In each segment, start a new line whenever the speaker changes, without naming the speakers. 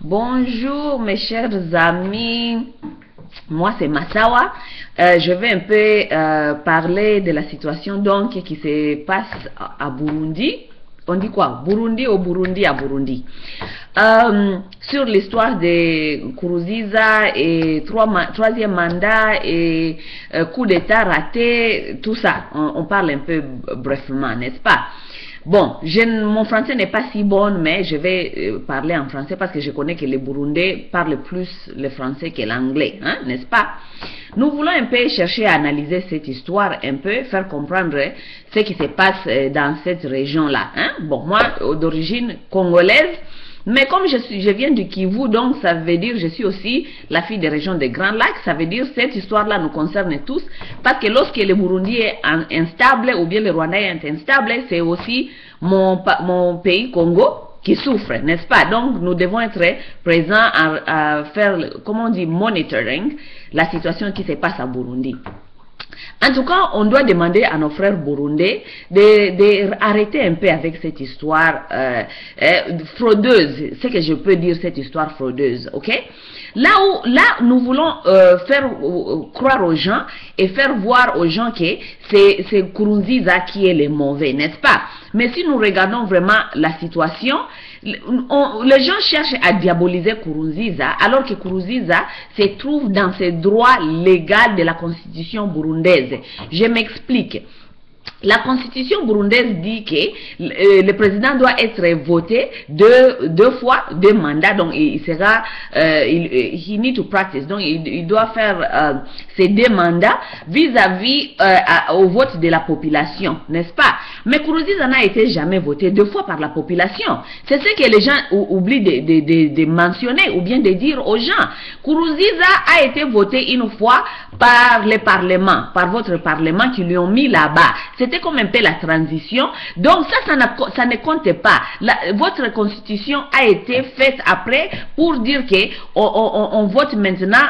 Bonjour mes chers amis, moi c'est Massawa. Je vais un peu parler de la situation donc qui se passe à Burundi. On dit quoi? Burundi au Burundi à Burundi. Sur l'histoire de Nkurunziza et troisième mandat et coup d'état raté, tout ça. On parle un peu brièvement, n'est-ce pas? Bon, mon français n'est pas si bon, mais je vais parler en français parce que je connais que les Burundais parlent plus le français que l'anglais, hein, n'est-ce pas? Nous voulons un peu chercher à analyser cette histoire, un peu faire comprendre ce qui se passe dans cette région-là. Hein? Bon, moi, d'origine congolaise, mais comme je viens du Kivu, donc ça veut dire je suis aussi la fille des régions des Grands Lacs, ça veut dire cette histoire-là nous concerne tous, parce que lorsque le Burundi est instable ou bien le Rwanda est instable, c'est aussi mon pays Congo qui souffre, n'est-ce pas? Donc nous devons être présents à faire, comment on dit, monitoring la situation qui se passe à Burundi. En tout cas, on doit demander à nos frères burundais d'arrêter un peu avec cette histoire fraudeuse, ce que je peux dire, cette histoire fraudeuse, ok? Là, nous voulons faire croire aux gens et faire voir aux gens que c'est Nkurunziza qui est le mauvais, n'est-ce pas? Mais si nous regardons vraiment la situation, les gens cherchent à diaboliser Nkurunziza alors que Nkurunziza se trouve dans ses droits légaux de la constitution burundaise. Je m'explique. La constitution burundaise dit que le président doit être voté deux fois, deux mandats, donc il sera, he need to practice, donc il doit faire ses deux mandats vis-à-vis au vote de la population, n'est-ce pas? Mais Nkurunziza n'a été jamais voté deux fois par la population. C'est ce que les gens oublient de mentionner ou bien de dire aux gens. Nkurunziza a été voté une fois par le Parlement, par votre Parlement qui lui ont mis là-bas. C'était comme un peu la transition. Donc ça ne compte pas. Votre constitution a été faite après pour dire que on vote maintenant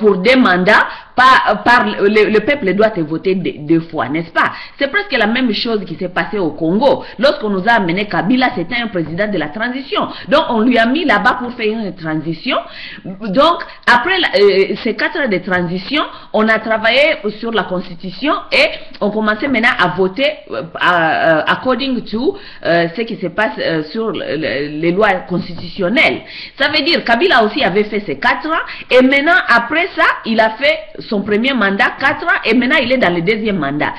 pour des mandats. Le peuple doit être voté deux fois, n'est-ce pas? C'est presque la même chose qui s'est passé au Congo. Lorsqu'on nous a amené Kabila, c'était un président de la transition. Donc on lui a mis là-bas pour faire une transition. Donc après ces 4 ans de transition, on a travaillé sur la constitution et on commençait maintenant à voter according to ce qui se passe sur les lois constitutionnelles. Ça veut dire Kabila aussi avait fait ses 4 ans et maintenant après ça, il a fait son premier mandat, 4 ans, et maintenant il est dans le deuxième mandat.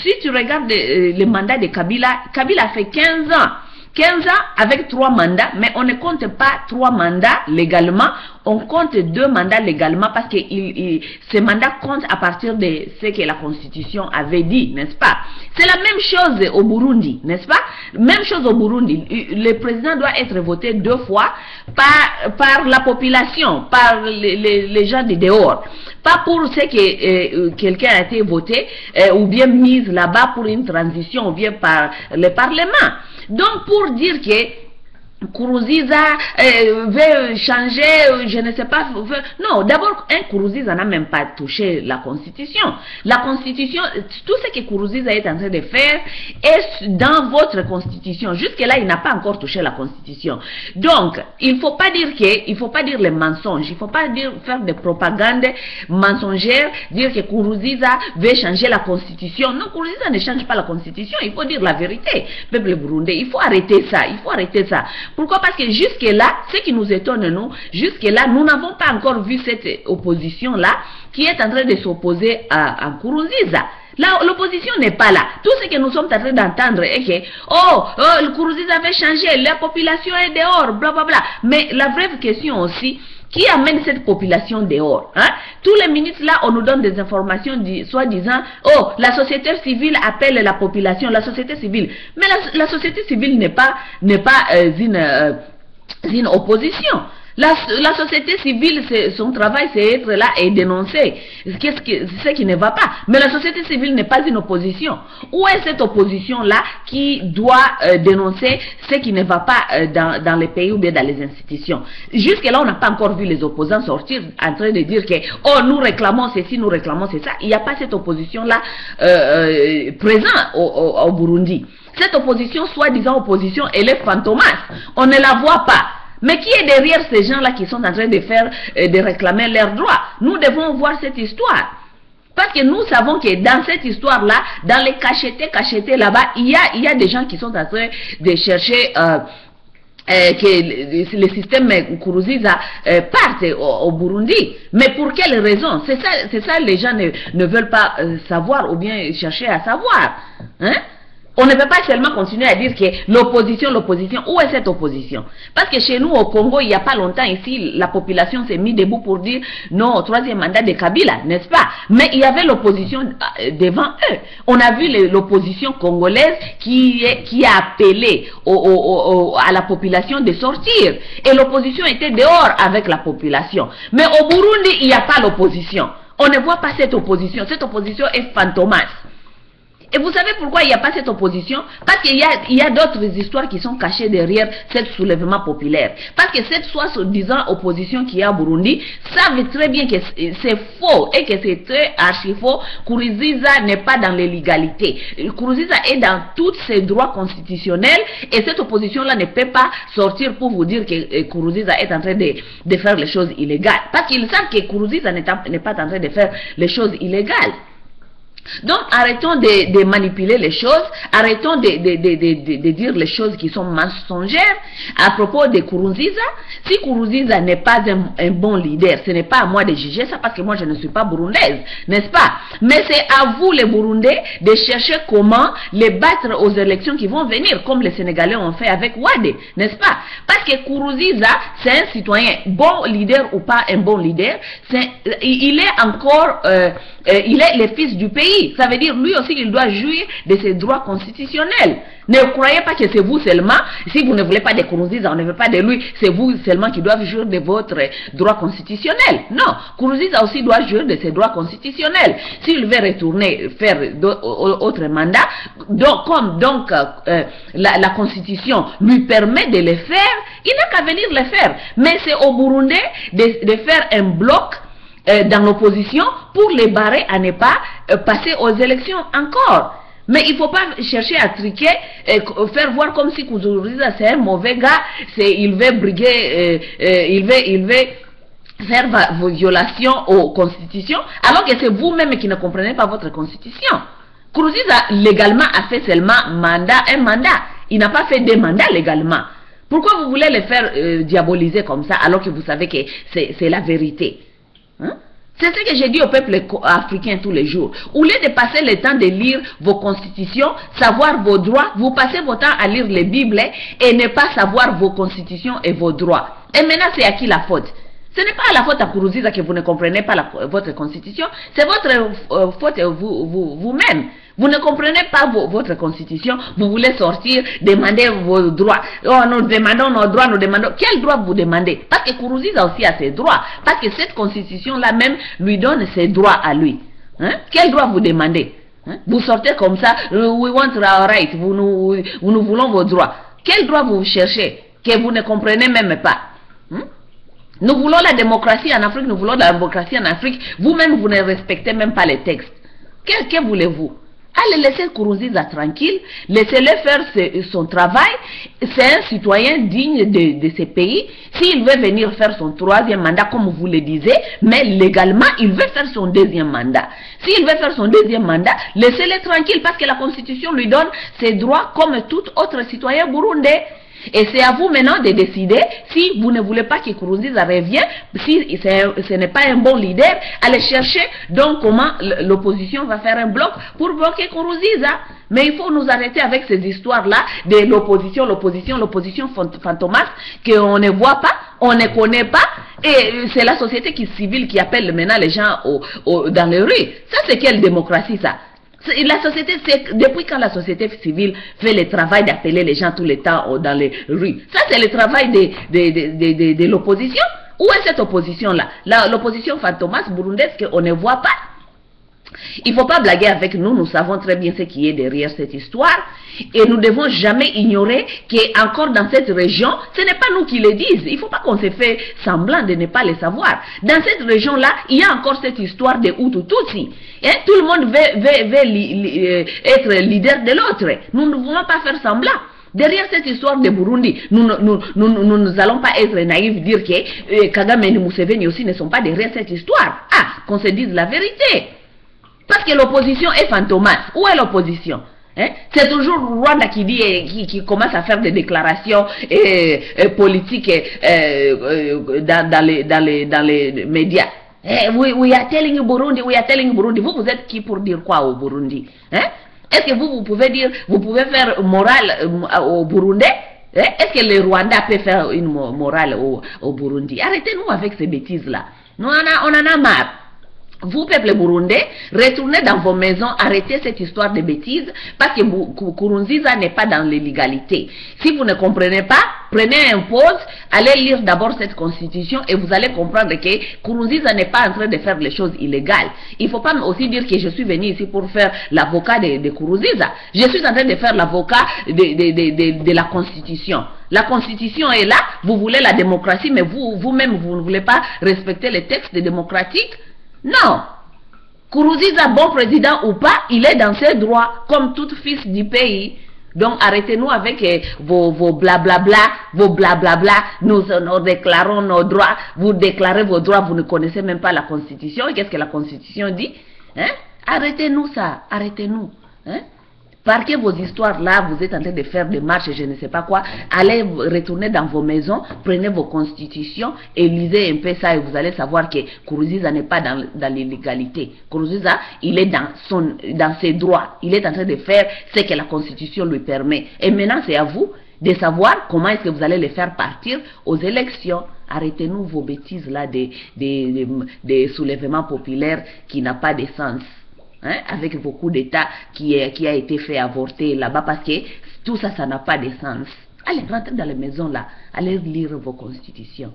Si tu regardes le mandat de Kabila, Kabila a fait 15 ans. 15 ans avec 3 mandats, mais on ne compte pas 3 mandats légalement, on compte 2 mandats légalement parce que ces mandats comptent à partir de ce que la Constitution avait dit, n'est-ce pas? C'est la même chose au Burundi, n'est-ce pas? Même chose au Burundi, le président doit être voté 2 fois par la population, par les gens de dehors. Pas pour ce que quelqu'un a été voté ou bien mis là-bas pour une transition ou bien par le Parlement. Donc pour dire que Nkurunziza veut changer, je ne sais pas. Non, d'abord, Nkurunziza n'a même pas touché la Constitution. La Constitution, tout ce que Nkurunziza est en train de faire est dans votre Constitution. Jusque-là, il n'a pas encore touché la Constitution. Donc, il ne faut pas dire les mensonges. Il ne faut pas faire des propagandes mensongères, dire que Nkurunziza veut changer la Constitution. Non, Nkurunziza ne change pas la Constitution. Il faut dire la vérité. Peuple burundais, il faut arrêter ça. Il faut arrêter ça. Pourquoi? Parce que jusque-là, ce qui nous étonne, nous, jusque-là, nous n'avons pas encore vu cette opposition-là qui est en train de s'opposer à Nkurunziza. L'opposition n'est pas là. Tout ce que nous sommes en train d'entendre est que, le Nkurunziza avait changé, la population est dehors, blablabla. Mais la vraie question aussi, qui amène cette population dehors, hein? Tous les minutes là, on nous donne des informations soi-disant, la société civile appelle la population, la société civile. Mais la société civile n'est pas une opposition. La société civile, son travail, c'est être là et dénoncer ce qui ne va pas. Mais la société civile n'est pas une opposition. Où est cette opposition-là qui doit dénoncer ce qui ne va pas dans les pays ou bien dans les institutions? Jusque-là, on n'a pas encore vu les opposants sortir en train de dire que nous réclamons ceci, nous réclamons c'est ça. Il n'y a pas cette opposition-là présente au Burundi. Cette opposition, soi-disant opposition, elle est fantomasse. On ne la voit pas. Mais qui est derrière ces gens-là qui sont en train de faire, de réclamer leurs droits? Nous devons voir cette histoire. Parce que nous savons que dans cette histoire-là, dans les cachetés là-bas, il y a des gens qui sont en train de chercher que le système Nkurunziza parte au Burundi. Mais pour quelle raison? C'est ça les gens ne veulent pas savoir ou bien chercher à savoir. Hein? On ne peut pas seulement continuer à dire que l'opposition, où est cette opposition? Parce que chez nous au Congo, il n'y a pas longtemps ici, la population s'est mise debout pour dire non au troisième mandat de Kabila, n'est-ce pas? Mais il y avait l'opposition devant eux. On a vu l'opposition congolaise qui a appelé à la population de sortir. Et l'opposition était dehors avec la population. Mais au Burundi, il n'y a pas l'opposition. On ne voit pas cette opposition. Cette opposition est fantomasse. Et vous savez pourquoi il n'y a pas cette opposition? Parce qu'il y a d'autres histoires qui sont cachées derrière ce soulèvement populaire. Parce que cette soi-disant opposition qui est à Burundi savent très bien que c'est faux et que c'est très archi faux. Nkurunziza n'est pas dans l'illégalité. Nkurunziza est dans tous ses droits constitutionnels et cette opposition-là ne peut pas sortir pour vous dire que Nkurunziza est en train de faire les choses illégales. Parce qu'ils savent que Nkurunziza n'est pas en train de faire les choses illégales. Donc arrêtons de manipuler les choses, arrêtons de dire les choses qui sont mensongères à propos de Nkurunziza. Si Nkurunziza n'est pas un bon leader, ce n'est pas à moi de juger ça parce que moi je ne suis pas burundaise, n'est-ce pas? Mais c'est à vous les Burundais de chercher comment les battre aux élections qui vont venir, comme les Sénégalais ont fait avec Wade, n'est-ce pas? Parce que Nkurunziza, c'est un citoyen, bon leader ou pas un bon leader, il est encore, il est le fils du pays. Ça veut dire lui aussi il doit jouir de ses droits constitutionnels. Ne croyez pas que c'est vous seulement, si vous ne voulez pas de Nkurunziza, on ne veut pas de lui, c'est vous seulement qui doivent jouir de votre droit constitutionnel. Non, Nkurunziza aussi doit jouir de ses droits constitutionnels. S'il veut retourner faire d'autres mandats, donc la constitution lui permet de le faire, il n'a qu'à venir le faire. Mais c'est au Burundi de faire un bloc dans l'opposition pour les barrer à ne pas passer aux élections encore. Mais il ne faut pas chercher à triquer, faire voir comme si Nkurunziza c'est un mauvais gars, il veut briguer, il veut faire vos violations aux constitutions, alors que c'est vous-même qui ne comprenez pas votre constitution. Nkurunziza légalement a fait seulement un mandat, il n'a pas fait deux mandats légalement. Pourquoi vous voulez le faire diaboliser comme ça alors que vous savez que c'est la vérité? Hein? C'est ce que j'ai dit au peuple africain tous les jours. Au lieu de passer le temps de lire vos constitutions, savoir vos droits, vous passez votre temps à lire les Bibles et ne pas savoir vos constitutions et vos droits. Et maintenant, c'est à qui la faute? Ce n'est pas à la faute à Nkurunziza que vous ne comprenez pas votre constitution, c'est votre faute vous-même. Vous ne comprenez pas votre constitution, vous voulez sortir, demander vos droits. Oh, nous demandons nos droits, nous demandons. Quel droit vous demandez? Parce que Nkurunziza aussi a ses droits. Parce que cette constitution-là même lui donne ses droits à lui. Hein? Quel droit vous demandez? Hein? Vous sortez comme ça, we want our rights, nous voulons vos droits. Quel droit vous cherchez que vous ne comprenez même pas? Hein? Nous voulons la démocratie en Afrique, nous voulons la démocratie en Afrique. Vous-même, vous ne respectez même pas les textes. Que voulez-vous? Allez laisser Nkurunziza tranquille, laissez-le faire son travail. C'est un citoyen digne de ce pays. S'il veut venir faire son troisième mandat, comme vous le disiez, mais légalement, il veut faire son deuxième mandat. S'il veut faire son deuxième mandat, laissez-le tranquille parce que la Constitution lui donne ses droits comme tout autre citoyen burundais. Et c'est à vous maintenant de décider si vous ne voulez pas que Nkurunziza revienne, si ce n'est pas un bon leader, allez chercher donc comment l'opposition va faire un bloc pour bloquer Nkurunziza. Mais il faut nous arrêter avec ces histoires-là de l'opposition fantomasse qu'on ne voit pas, on ne connaît pas, et c'est la société civile qui appelle maintenant les gens dans les rues. Ça, c'est quelle démocratie ça? La société, depuis quand la société civile fait le travail d'appeler les gens tout le temps dans les rues? Ça, c'est le travail de l'opposition. Où est cette opposition-là? L'opposition fantomasse burundaise qu'on ne voit pas. Il ne faut pas blaguer avec nous, nous savons très bien ce qui est derrière cette histoire. Et nous ne devons jamais ignorer qu'encore dans cette région, ce n'est pas nous qui le disent. Il ne faut pas qu'on se fait semblant de ne pas le savoir. Dans cette région-là, il y a encore cette histoire de Hutu-Tutsi. Tout le monde veut être leader de l'autre. Nous ne voulons pas faire semblant. Derrière cette histoire de Burundi, nous n'allons pas être naïfs, dire que Kagame et Museveni aussi ne sont pas derrière cette histoire. Ah, qu'on se dise la vérité. Parce que l'opposition est fantomasse. Où est l'opposition? Hein? C'est toujours Rwanda qui dit, qui commence à faire des déclarations politiques dans les médias. We are telling you Burundi, we are telling you Burundi. Vous êtes qui pour dire quoi au Burundi? Hein? Est-ce que vous pouvez dire, vous pouvez faire morale au Burundais? Est-ce que le Rwanda peut faire une morale au Burundi? Arrêtez-nous avec ces bêtises-là. On en a marre. Vous, peuple burundais, retournez dans vos maisons, arrêtez cette histoire de bêtises, parce que Nkurunziza n'est pas dans l'illégalité. Si vous ne comprenez pas, prenez un pause, allez lire d'abord cette constitution et vous allez comprendre que Nkurunziza n'est pas en train de faire les choses illégales. Il ne faut pas aussi dire que je suis venu ici pour faire l'avocat de Nkurunziza. Je suis en train de faire l'avocat de la constitution. La constitution est là, vous voulez la démocratie, mais vous-même, vous ne voulez pas respecter les textes démocratiques. Non, Nkurunziza, bon président ou pas, il est dans ses droits, comme tout fils du pays. Donc arrêtez-nous avec vos blablabla, nous déclarons nos droits, vous déclarez vos droits, vous ne connaissez même pas la Constitution. Qu'est-ce que la Constitution dit? Hein? Arrêtez-nous ça, arrêtez-nous. Hein? Parquez vos histoires là, vous êtes en train de faire des marches, je ne sais pas quoi. Allez retourner dans vos maisons, prenez vos constitutions et lisez un peu ça et vous allez savoir que Nkurunziza n'est pas dans l'illégalité. Nkurunziza, il est dans ses droits. Il est en train de faire ce que la constitution lui permet. Et maintenant, c'est à vous de savoir comment est-ce que vous allez les faire partir aux élections. Arrêtez-nous vos bêtises là des soulèvements populaires qui n'ont pas de sens. Hein, avec beaucoup d'États qui a été fait avorter là-bas parce que tout ça, ça n'a pas de sens. Allez, rentrez dans les maisons là, allez lire vos constitutions.